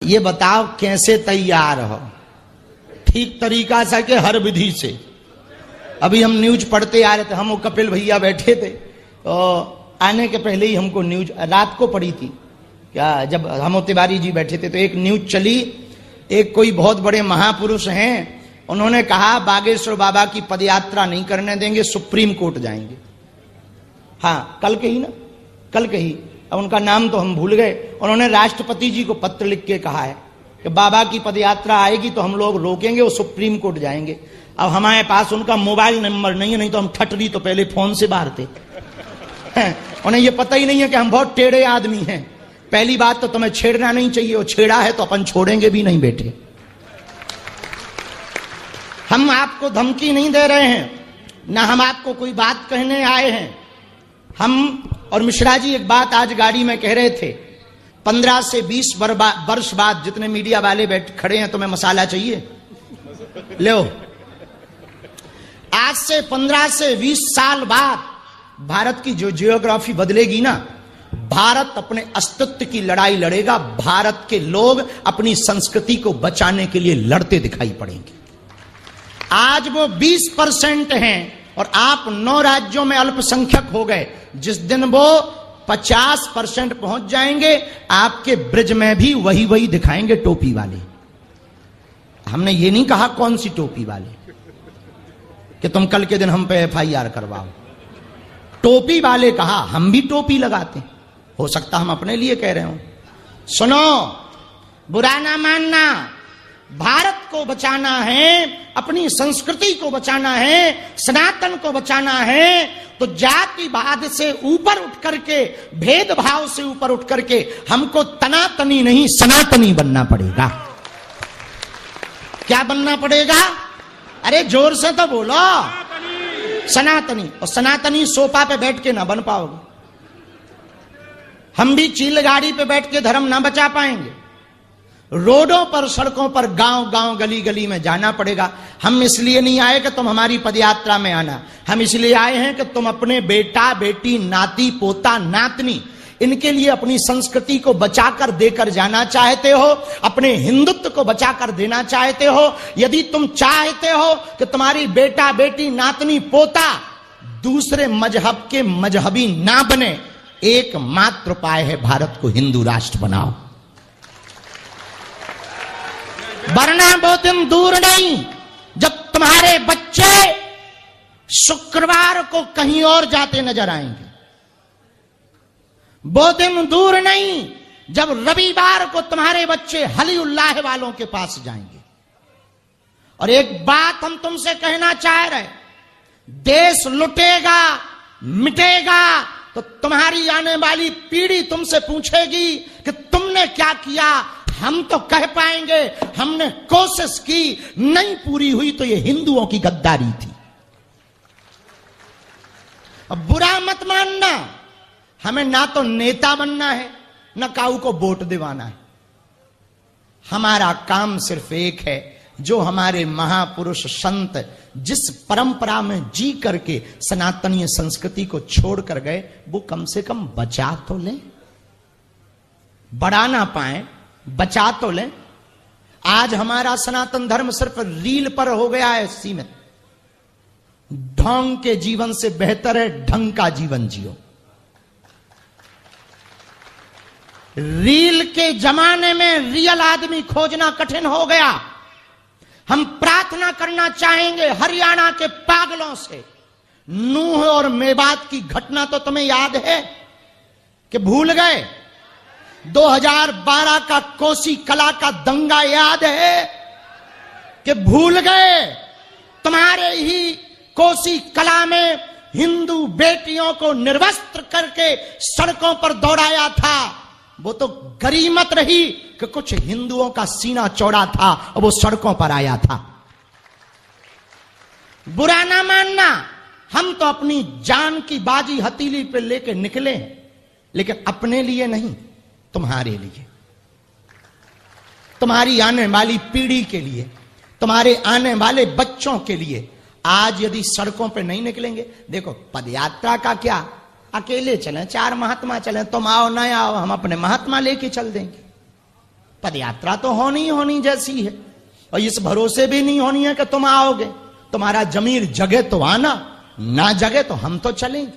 ये बताओ कैसे तैयार हो? ठीक तरीका से कि हर विधि से? अभी हम न्यूज पढ़ते आ रहे थे, हम वो कपिल भैया बैठे थे, तो आने के पहले ही हमको न्यूज रात को पड़ी थी क्या, जब हम तिवारी जी बैठे थे तो एक न्यूज चली। एक कोई बहुत बड़े महापुरुष हैं, उन्होंने कहा बागेश्वर बाबा की पदयात्रा नहीं करने देंगे, सुप्रीम कोर्ट जाएंगे। हाँ, कल के ही ना, कल के ही, अब उनका नाम तो हम भूल गए। उन्होंने राष्ट्रपति जी को पत्र लिख के कहा है कि बाबा की पदयात्रा आएगी तो हम लोग रोकेंगे, वो सुप्रीम कोर्ट जाएंगे। अब हमारे पास उनका मोबाइल नंबर नहीं है, नहीं तो हम ठटरी तो पहले फोन से मारते। उन्हें ये पता ही नहीं है कि हम बहुत टेढ़े आदमी हैं। पहली बात तो तुम्हें छेड़ना नहीं चाहिए, वो छेड़ा है तो अपन छोड़ेंगे भी नहीं बेटे। हम आपको धमकी नहीं दे रहे हैं, ना हम आपको कोई बात कहने आए हैं। हम और मिश्रा जी एक बात आज गाड़ी में कह रहे थे, 15 से 20 वर्ष बाद जितने मीडिया वाले बैठ खड़े हैं, तुम्हें मसाला चाहिए लो। आज से 15 से 20 साल बाद भारत की जो जियोग्राफी बदलेगी ना, भारत अपने अस्तित्व की लड़ाई लड़ेगा। भारत के लोग अपनी संस्कृति को बचाने के लिए लड़ते दिखाई पड़ेंगे। आज वो 20% हैं और आप 9 राज्यों में अल्पसंख्यक हो गए। जिस दिन वो 50% पहुंच जाएंगे, आपके ब्रिज में भी वही वही दिखाएंगे टोपी वाले। हमने ये नहीं कहा कौन सी टोपी वाले कि तुम कल के दिन हम पे FIR करवाओ। टोपी वाले कहा, हम भी टोपी लगाते। हो सकता हम अपने लिए कह रहे हो। सुनो, बुरा ना मानना, भारत को बचाना है, अपनी संस्कृति को बचाना है, सनातन को बचाना है, तो जातिवाद से ऊपर उठ करके, भेदभाव से ऊपर उठ करके हमको तनातनी नहीं सनातनी बनना पड़ेगा। क्या बनना पड़ेगा? अरे जोर से तो बोलो। सनातनी। और सनातनी सोफा पे बैठ के ना बन पाओगे। हम भी चील गाड़ी पे बैठ के धर्म ना बचा पाएंगे। रोडों पर, सड़कों पर, गांव गांव, गली गली में जाना पड़ेगा। हम इसलिए नहीं आए कि तुम हमारी पदयात्रा में आना, हम इसलिए आए हैं कि तुम अपने बेटा बेटी, नाती पोता, नातनी, इनके लिए अपनी संस्कृति को बचाकर देकर जाना चाहते हो, अपने हिंदुत्व को बचाकर देना चाहते हो। यदि तुम चाहते हो कि तुम्हारी बेटा बेटी, नातनी पोता दूसरे मजहब के मजहबी ना बने, एकमात्र उपाय है भारत को हिंदू राष्ट्र बनाओ। वरना बहुत दिन दूर नहीं जब तुम्हारे बच्चे शुक्रवार को कहीं और जाते नजर आएंगे। बहुत दिन दूर नहीं जब रविवार को तुम्हारे बच्चे हली उल्लाह वालों के पास जाएंगे। और एक बात हम तुमसे कहना चाह रहे, देश लुटेगा, मिटेगा तो तुम्हारी आने वाली पीढ़ी तुमसे पूछेगी कि तुमने क्या किया। हम तो कह पाएंगे हमने कोशिश की, नहीं पूरी हुई तो ये हिंदुओं की गद्दारी थी। अब बुरा मत मानना, हमें ना तो नेता बनना है, ना काऊ को वोट दिवाना है। हमारा काम सिर्फ एक है, जो हमारे महापुरुष संत जिस परंपरा में जी करके सनातनीय संस्कृति को छोड़ कर गए, वो कम से कम बचा तो लें। बढ़ा ना पाए, बचा तो लें। आज हमारा सनातन धर्म सिर्फ रील पर हो गया है सीमित। ढोंग के जीवन से बेहतर है ढंग का जीवन जियो। रील के जमाने में रियल आदमी खोजना कठिन हो गया। हम प्रार्थना करना चाहेंगे हरियाणा के पागलों से। नूह और मेवात की घटना तो तुम्हें याद है कि भूल गए? 2012 का कोसी कला का दंगा याद है कि भूल गए? तुम्हारे ही कोसी कला में हिंदू बेटियों को निर्वस्त्र करके सड़कों पर दौड़ाया था। वो तो गरीमत रही कि कुछ हिंदुओं का सीना चौड़ा था और वो सड़कों पर आया था। बुरा ना मानना, हम तो अपनी जान की बाजी हथेली पे लेके निकले, लेकिन अपने लिए नहीं, तुम्हारे लिए, तुम्हारी आने वाली पीढ़ी के लिए, तुम्हारे आने वाले बच्चों के लिए। आज यदि सड़कों पे नहीं निकलेंगे, देखो पदयात्रा का क्या, अकेले चलें, 4 महात्मा चलें, तुम आओ ना आओ, हम अपने महात्मा लेके चल देंगे। पदयात्रा तो होनी ही होनी जैसी है, और इस भरोसे भी नहीं होनी है कि तुम आओगे। तुम्हारा जमीर जगे तो आना, ना जगे तो हम तो चलेंगे,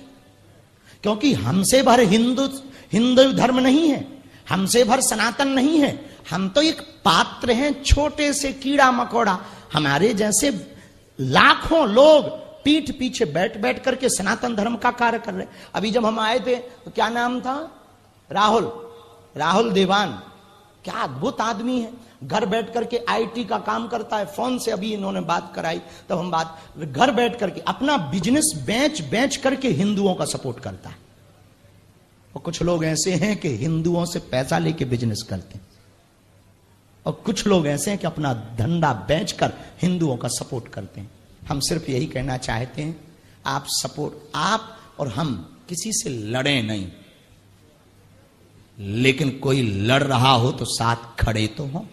क्योंकि हमसे भर हिंदू धर्म नहीं है, हमसे भर सनातन नहीं है। हम तो एक पात्र हैं, छोटे से कीड़ा मकोड़ा। हमारे जैसे लाखों लोग पीठ पीछे बैठ बैठ करके सनातन धर्म का कार्य कर रहे। अभी जब हम आए थे तो क्या नाम था, राहुल देवान, क्या अद्भुत आदमी है। घर बैठ करके आईटी का काम करता है। फोन से अभी इन्होंने बात कराई, तब हम घर बैठ करके अपना बिजनेस बेच करके हिंदुओं का सपोर्ट करता है। और कुछ लोग ऐसे हैं कि हिंदुओं से पैसा लेके बिजनेस करते हैं, और कुछ लोग ऐसे हैं कि अपना धंधा बेचकर हिंदुओं का सपोर्ट करते हैं। हम सिर्फ यही कहना चाहते हैं, आप और हम किसी से लड़े नहीं, लेकिन कोई लड़ रहा हो तो साथ खड़े तो हो।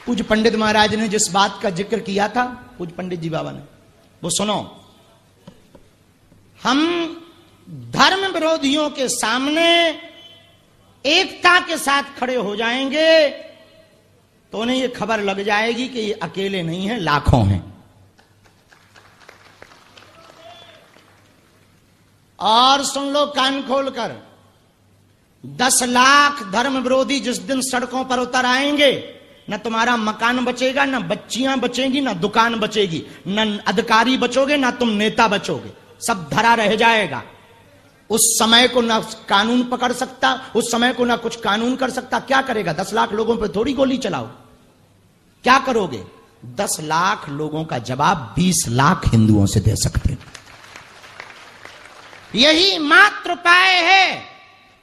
पूज्य पंडित महाराज ने जिस बात का जिक्र किया था, पूज्य पंडित जी बाबा ने, वो सुनो। हम धर्म विरोधियों के सामने एकता के साथ खड़े हो जाएंगे तो उन्हें यह खबर लग जाएगी कि ये अकेले नहीं हैं, लाखों हैं। और सुन लो कान खोलकर, 10 लाख धर्म विरोधी जिस दिन सड़कों पर उतर आएंगे, न तुम्हारा मकान बचेगा, न बच्चियां बचेंगी, न दुकान बचेगी, न अधिकारी बचोगे, न तुम नेता बचोगे, सब धरा रह जाएगा। उस समय को ना कानून पकड़ सकता, उस समय को ना कुछ कानून कर सकता। क्या करेगा? 10 लाख लोगों पर थोड़ी गोली चलाओ, क्या करोगे? 10 लाख लोगों का जवाब 20 लाख हिंदुओं से दे सकते हैं। यही मात्र उपाय है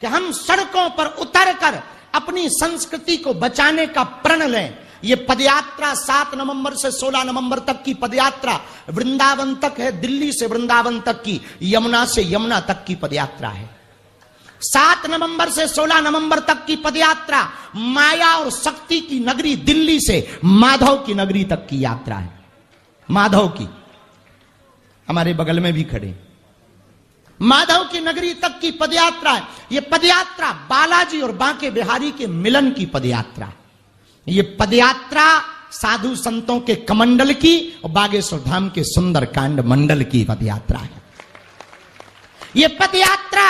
कि हम सड़कों पर उतरकर अपनी संस्कृति को बचाने का प्रण लें। ये पदयात्रा 7 नवंबर से 16 नवंबर तक की पदयात्रा वृंदावन तक है, दिल्ली से वृंदावन तक की, यमुना से यमुना तक की पदयात्रा है। 7 नवंबर से 16 नवंबर तक की पदयात्रा माया और शक्ति की नगरी दिल्ली से माधव की नगरी तक की यात्रा है। माधव की, हमारे बगल में भी खड़े, माधव की नगरी तक की पदयात्रा है। यह पदयात्रा बालाजी और बांके बिहारी के मिलन की पदयात्रा है। ये पदयात्रा साधु संतों के कमंडल की और बागेश्वर धाम के सुंदरकांड मंडल की पदयात्रा है। ये पदयात्रा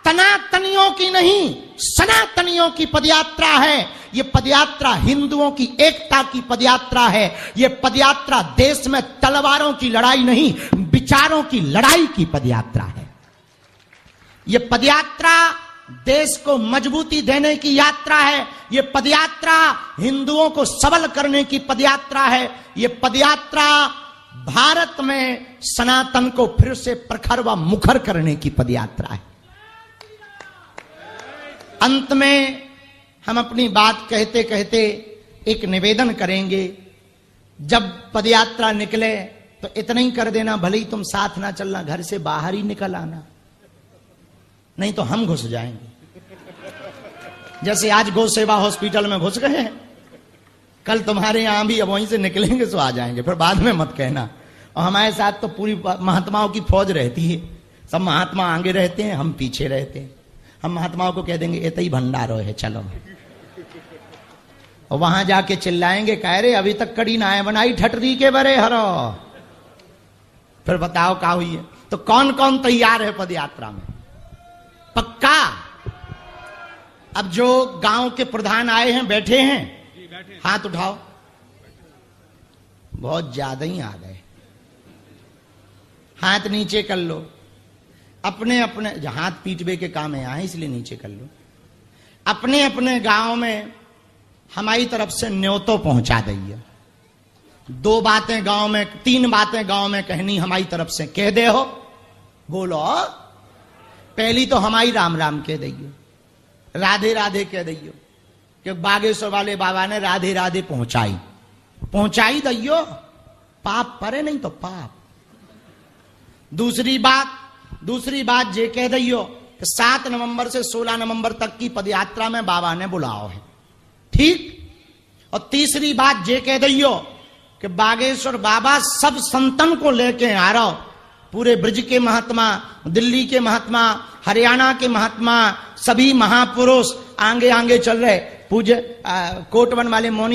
तनातनियों की नहीं, सनातनियों की पदयात्रा है। ये पदयात्रा हिंदुओं की एकता की पदयात्रा है। ये पदयात्रा देश में तलवारों की लड़ाई नहीं, विचारों की लड़ाई की पदयात्रा है। ये पदयात्रा देश को मजबूती देने की यात्रा है। ये पदयात्रा हिंदुओं को सबल करने की पदयात्रा है। ये पदयात्रा भारत में सनातन को फिर से प्रखर व मुखर करने की पदयात्रा है। अंत में हम अपनी बात कहते कहते एक निवेदन करेंगे। जब पदयात्रा निकले तो इतना ही कर देना, भले ही तुम साथ ना चलना, घर से बाहर ही निकल आना, नहीं तो हम घुस जाएंगे। जैसे आज गौ सेवा हॉस्पिटल में घुस गए हैं, कल तुम्हारे यहां भी अब वहीं से निकलेंगे तो आ जाएंगे, फिर बाद में मत कहना। और हमारे साथ तो पूरी महात्माओं की फौज रहती है, सब महात्मा आगे रहते हैं, हम पीछे रहते हैं। हम महात्माओं को कह देंगे इतना ही भंडारो है, चलो, और वहां जाके चिल्लाएंगे, कह रहे अभी तक कड़ी ना है बनाई ठटरी के बरे हरो। फिर बताओ क्या हुई है? तो कौन कौन तैयार है पदयात्रा में? पक्का? अब जो गांव के प्रधान आए हैं, बैठे हैं, हाथ उठाओ। बहुत ज्यादा ही आ गए, हाथ नीचे कर लो। अपने अपने हाथ पीटवे के काम है यहां, इसलिए नीचे कर लो। अपने अपने गांव में हमारी तरफ से न्योतो पहुंचा दीजिए। 2 बातें गांव में, 3 बातें गांव में कहनी हमारी तरफ से, कह दे हो, बोलो। पहली तो हमारी राम राम कह दइयो, राधे राधे कह दइयो, कि बागेश्वर वाले बाबा ने राधे राधे पहुंचाई दइयो, पाप परे नहीं तो पाप। दूसरी बात जे कह दइयो कि 7 नवंबर से 16 नवंबर तक की पदयात्रा में बाबा ने बुलाओ है, ठीक। और तीसरी बात जे कह दइयो कि बागेश्वर बाबा सब संतन को लेके आ रहा हो, पूरे ब्रज के महात्मा, दिल्ली के महात्मा, हरियाणा के महात्मा, सभी महापुरुष, आगे आगे चल रहे। पूज्य कोटवन वाले मौनी